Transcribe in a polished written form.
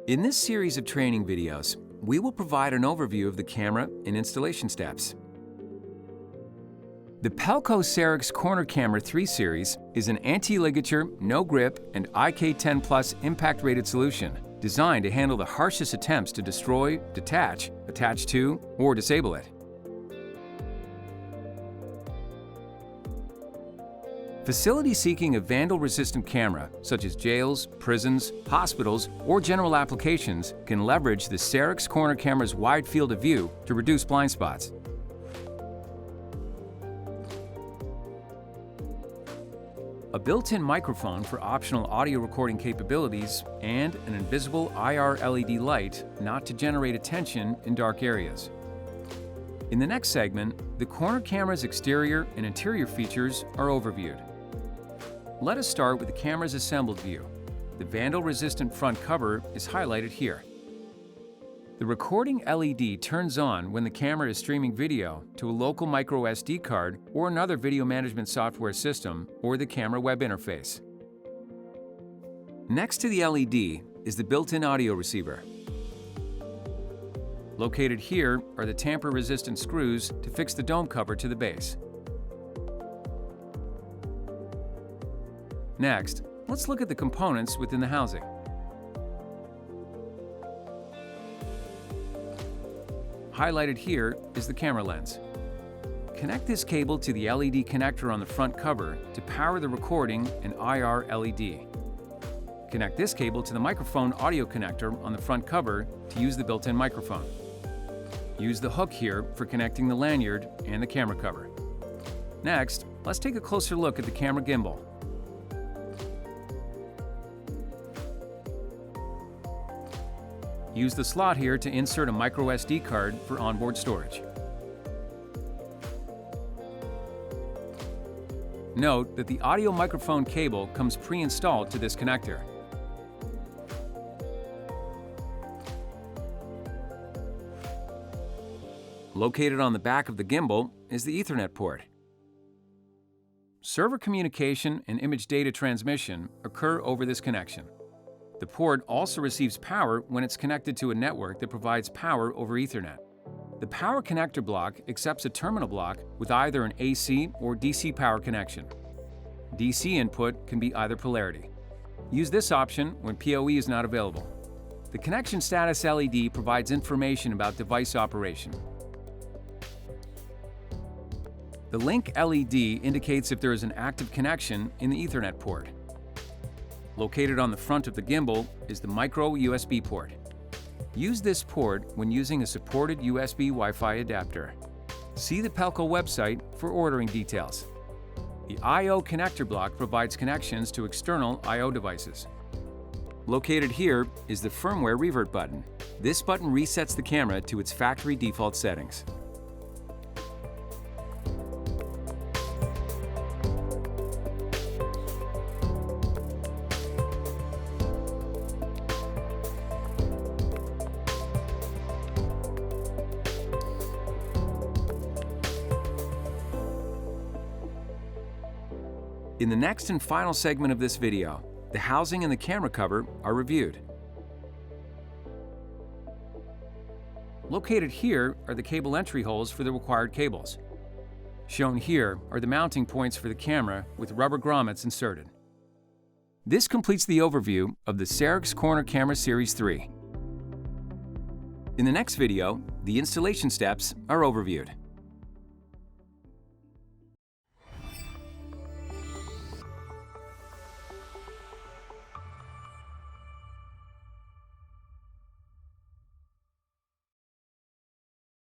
In this series of training videos, we will provide an overview of the camera and installation steps. The Pelco Sarix Corner Camera 3 Series is an anti-ligature, no-grip, and IK10 Plus impact-rated solution designed to handle the harshest attempts to destroy, detach, attach to, or disable it. Facilities seeking a vandal-resistant camera, such as jails, prisons, hospitals, or general applications, can leverage the Sarix Corner Camera's wide field of view to reduce blind spots. A built-in microphone for optional audio recording capabilities, and an invisible IR LED light not to generate attention in dark areas. In the next segment, the corner camera's exterior and interior features are overviewed. Let us start with the camera's assembled view. The vandal-resistant front cover is highlighted here. The recording LED turns on when the camera is streaming video to a local micro SD card or another video management software system or the camera web interface. Next to the LED is the built-in audio receiver. Located here are the tamper-resistant screws to fix the dome cover to the base. Next, let's look at the components within the housing. Highlighted here is the camera lens. Connect this cable to the LED connector on the front cover to power the recording and IR LED. Connect this cable to the microphone audio connector on the front cover to use the built-in microphone. Use the hook here for connecting the lanyard and the camera cover. Next, let's take a closer look at the camera gimbal. Use the slot here to insert a micro SD card for onboard storage. Note that the audio microphone cable comes pre-installed to this connector. Located on the back of the gimbal is the Ethernet port. Server communication and image data transmission occur over this connection. The port also receives power when it's connected to a network that provides power over Ethernet. The power connector block accepts a terminal block with either an AC or DC power connection. DC input can be either polarity. Use this option when PoE is not available. The connection status LED provides information about device operation. The link LED indicates if there is an active connection in the Ethernet port. Located on the front of the gimbal is the micro USB port. Use this port when using a supported USB Wi-Fi adapter. See the Pelco website for ordering details. The I/O connector block provides connections to external I/O devices. Located here is the firmware revert button. This button resets the camera to its factory default settings. In the next and final segment of this video, the housing and the camera cover are reviewed. Located here are the cable entry holes for the required cables. Shown here are the mounting points for the camera with rubber grommets inserted. This completes the overview of the Sarix Corner Camera Series 3. In the next video, the installation steps are overviewed.